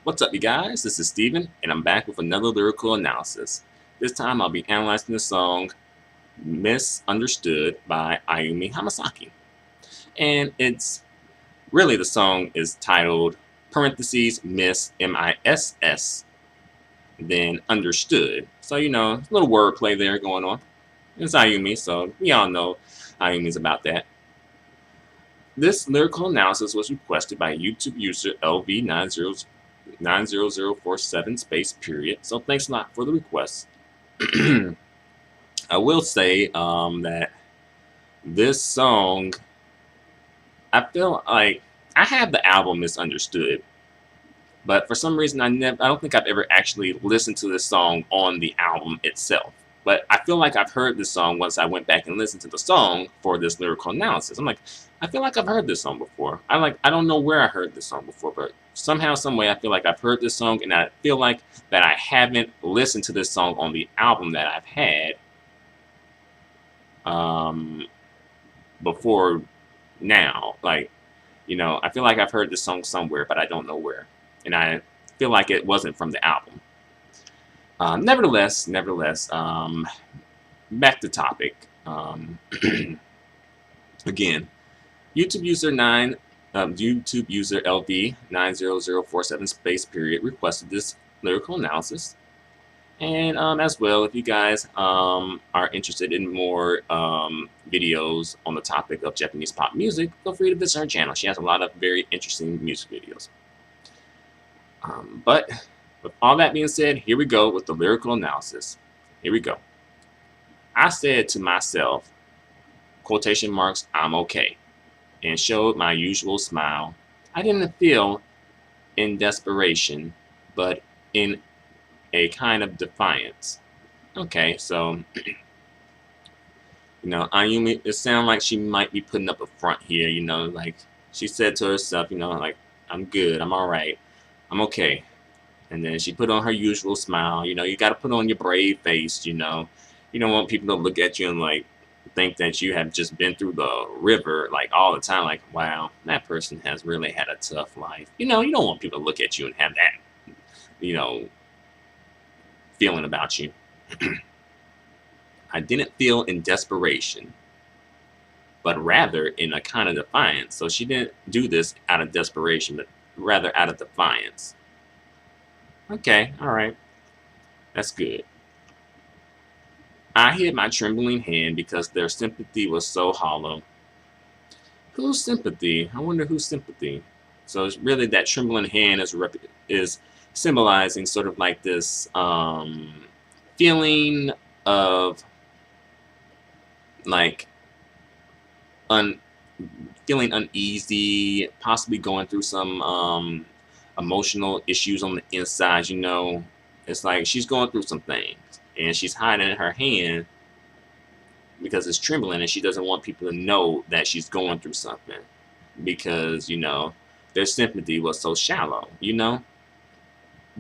What's up, you guys? This is Steven, and I'm back with another lyrical analysis. This time I'll be analyzing the song Misunderstood by Ayumi Hamasaki. And it's really, the song is titled parentheses Miss M-I-S-S, then Understood. So, a little wordplay there going on. It's Ayumi, so we all know Ayumi's about that. This lyrical analysis was requested by YouTube user LV90047 space period. So thanks a lot for the request. I will say that this song, I feel like I have the album Misunderstood, but for some reason I don't think I've ever actually listened to this song on the album itself. But I feel like I've heard this song once I went back and listened to the song for this lyrical analysis. I'm like, I feel like I've heard this song before. I don't know where I heard this song before, but somehow, some way, I feel like I've heard this song, and I feel like that I haven't listened to this song on the album that I've had before now. I feel like I've heard this song somewhere, but I don't know where, and I feel like it wasn't from the album. Nevertheless, back to topic. Again, YouTube user LV90047 space period requested this lyrical analysis, and as well, if you guys are interested in more videos on the topic of Japanese pop music, feel free to visit her channel. She has a lot of very interesting music videos. But with all that being said, here we go with the lyrical analysis. Here we go. I said to myself, quotation marks, I'm okay, and showed my usual smile. I didn't feel in desperation, but in a kind of defiance. Okay, so, Ayumi, it sounds like she might be putting up a front here, like she said to herself, like, I'm good, I'm all right, I'm okay. And then she put on her usual smile. You got to put on your brave face, You don't want people to look at you and, like, think that you have just been through the river, like, all the time. Like, wow, that person has really had a tough life. You don't want people to look at you and have that, feeling about you. I didn't feel in desperation, but rather in a kind of defiance. So she didn't do this out of desperation, but rather out of defiance. Okay, all right. That's good. I hid my trembling hand because their sympathy was so hollow. Whose sympathy? I wonder whose sympathy. So it's really that trembling hand is symbolizing sort of like this feeling of like feeling uneasy, possibly going through some emotional issues on the inside. It's like she's going through some things, and she's hiding her hand because it's trembling, and she doesn't want people to know that she's going through something, because their sympathy was so shallow.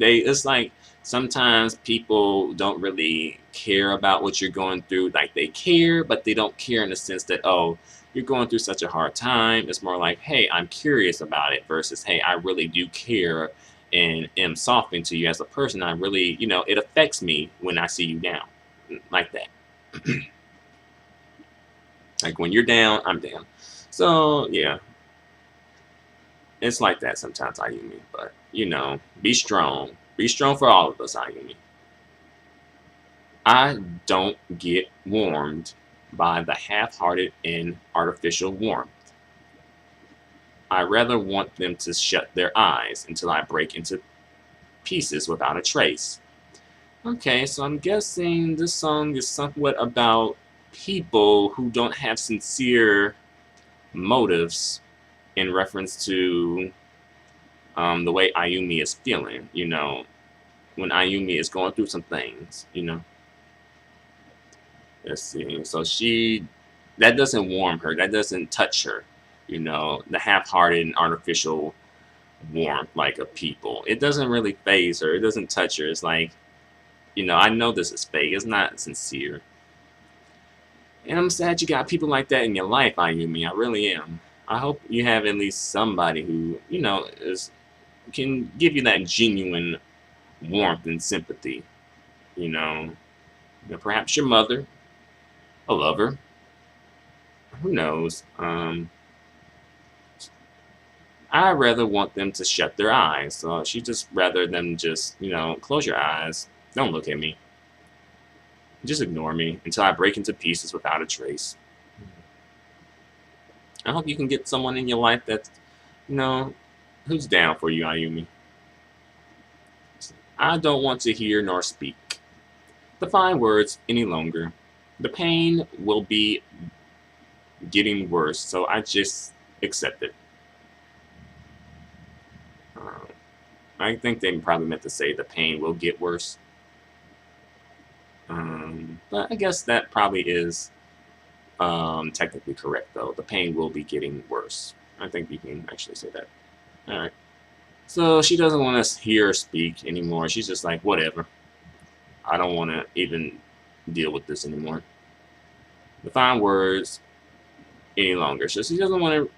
It's like sometimes people don't really care about what you're going through. Like, they care, but they don't care in the sense that, oh, you're going through such a hard time. It's more like, hey, I'm curious about it, versus, hey, I really do care and am softening to you as a person. I really, it affects me when I see you down, like that. Like, when you're down, I'm down. So, yeah. It's like that sometimes, Ayumi. But, be strong. Be strong for all of us, Ayumi. I don't get warmed by the half-hearted and artificial warmth. I rather want them to shut their eyes until I break into pieces without a trace. Okay, so I'm guessing this song is somewhat about people who don't have sincere motives in reference to the way Ayumi is feeling, when Ayumi is going through some things, Let's see. So that doesn't warm her. That doesn't touch her, the half-hearted and artificial warmth, like, of people. It doesn't really faze her. It doesn't touch her. It's like, I know this is fake. It's not sincere. And I'm sad you got people like that in your life, Ayumi. I really am. I hope you have at least somebody who, can give you that genuine warmth and sympathy. You know, perhaps your mother, a lover, who knows? I rather want them to shut their eyes. So she just rather them just, close your eyes. Don't look at me. Just ignore me until I break into pieces without a trace. I hope you can get someone in your life that's, who's down for you, Ayumi. I don't want to hear nor speak the fine words any longer. The pain will be getting worse, so I just accept it. I think they probably meant to say the pain will get worse. But I guess that probably is technically correct, though. The pain will be getting worse. I think you can actually say that. All right. So she doesn't want to hear or speak anymore. She's just like, whatever. I don't want to even deal with this anymore. The fine words any longer. So she doesn't want to,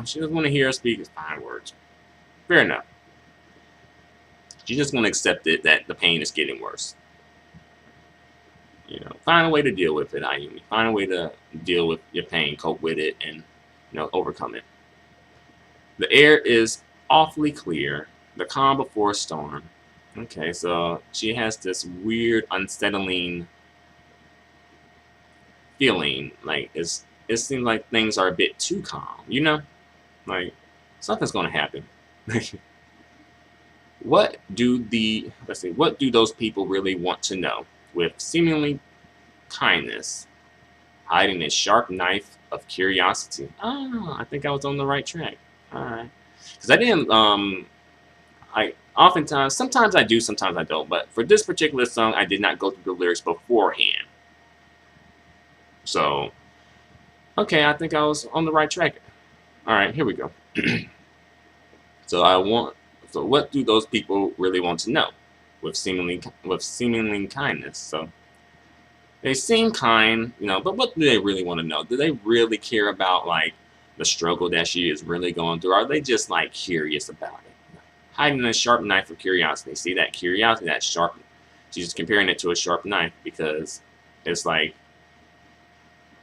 she doesn't want to hear or speak the fine words. Fair enough. She's just going to accept it that the pain is getting worse. Find a way to deal with it, Ayumi. Find a way to deal with your pain, cope with it, and, overcome it. The air is awfully clear. The calm before a storm. Okay, so she has this weird, unsettling feeling. Like, it seems like things are a bit too calm, Like, something's going to happen. What do those people really want to know? With seemingly kindness, hiding a sharp knife of curiosity. I think I was on the right track. All right, because I didn't. Sometimes I do, sometimes I don't. But for this particular song, I did not go through the lyrics beforehand. So, okay, I think I was on the right track. All right, here we go. So what do those people really want to know? With seemingly kindness. So they seem kind, but what do they really want to know? Do they really care about like the struggle that she is really going through? Or are they just like curious about it? Hiding a sharp knife of curiosity. See that curiosity, that sharp. She's comparing it to a sharp knife because it's like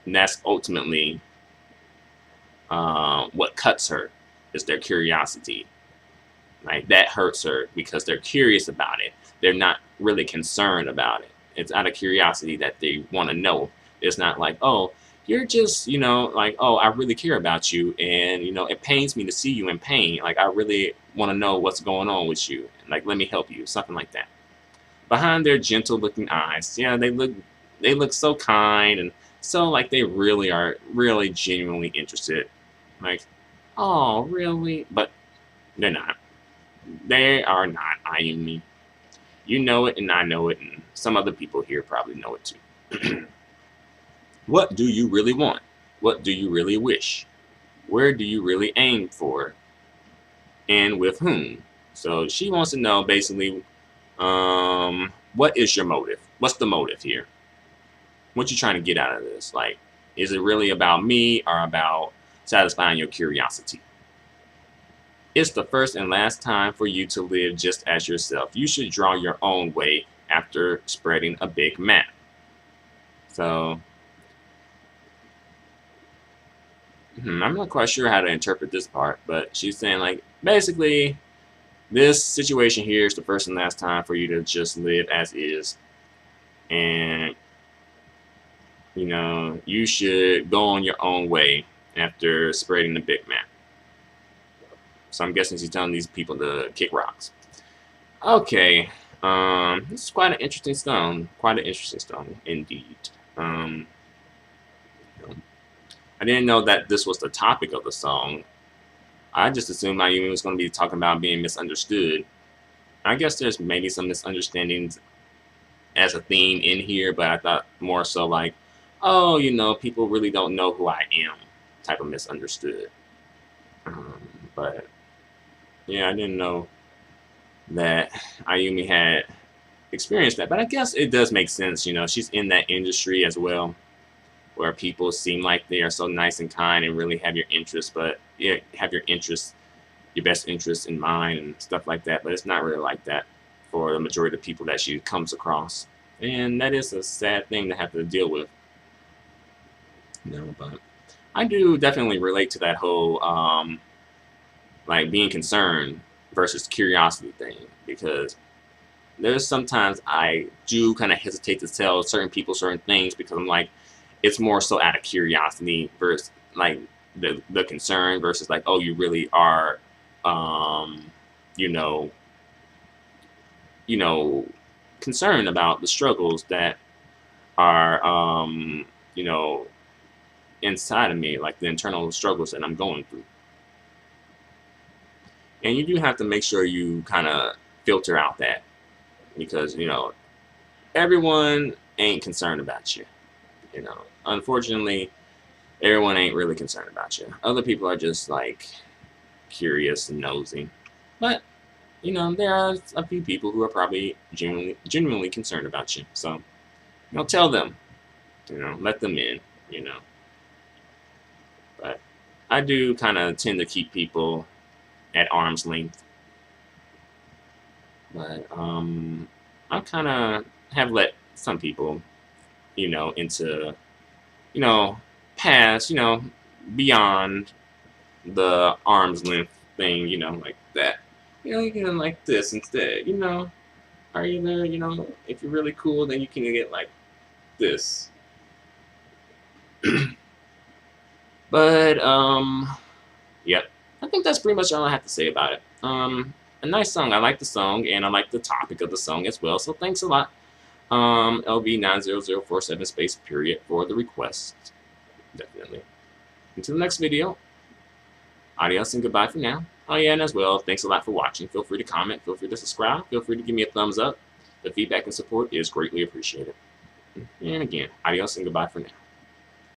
that's ultimately what cuts her is their curiosity. Like that hurts her because they're curious about it. They're not really concerned about it. It's out of curiosity that they want to know. It's not like, oh, you're just, like, oh, I really care about you. And, it pains me to see you in pain. Like, I really want to know what's going on with you. Like, let me help you. Something like that. Behind their gentle looking eyes. Yeah, they look so kind. And so, like, they really are really genuinely interested. Like, oh, really? But they're not. They are not, Ayumi. You know it, and I know it, and some other people here probably know it too. What do you really want? What do you really wish? Where do you really aim for? And with whom? So she wants to know, basically, what is your motive? What's the motive here? What you trying to get out of this? Like, is it really about me or about satisfying your curiosity? It's the first and last time for you to live just as yourself. You should draw your own way after spreading a big map. So, I'm not quite sure how to interpret this part, but she's saying, like, basically, this situation here is the first and last time for you to just live as is. And, you should go on your own way after spreading the big map. So I'm guessing she's telling these people to kick rocks. Okay. This is quite an interesting song. Quite an interesting song, indeed. I didn't know that this was the topic of the song. I just assumed Ayumi was going to be talking about being misunderstood. I guess there's maybe some misunderstandings as a theme in here, but I thought more so like, oh, people really don't know who I am type of misunderstood. But yeah, I didn't know that Ayumi had experienced that. But I guess it does make sense, she's in that industry as well, where people seem like they are so nice and kind and really have your interest, but have your interests your best interest in mind and stuff like that, but it's not really like that for the majority of the people that she comes across. And that is a sad thing to have to deal with. But I do definitely relate to that whole like being concerned versus curiosity thing, because there's sometimes I do kind of hesitate to tell certain people certain things because I'm like, it's more so out of curiosity versus like the concern versus like, oh, you really are, um, you know, concerned about the struggles that are, you know, inside of me, like the internal struggles that I'm going through. And you do have to make sure you kind of filter out that, because everyone ain't concerned about you. Unfortunately, everyone ain't really concerned about you. Other people are just like curious and nosy, but there are a few people who are probably genuinely concerned about you. So tell them, let them in. But I do kind of tend to keep people at arm's length. But I kind of have let some people, into, past, beyond the arm's length thing, like that. You can like this instead, Or either, if you're really cool, then you can get like this. But, yep. I think that's pretty much all I have to say about it. A nice song. I like the song, and I like the topic of the song as well. So thanks a lot, LB90047 space period for the request. Definitely. Until the next video, adios and goodbye for now. Oh yeah, and as well, thanks a lot for watching. Feel free to comment, feel free to subscribe, feel free to give me a thumbs up. The feedback and support is greatly appreciated. And again, adios and goodbye for now.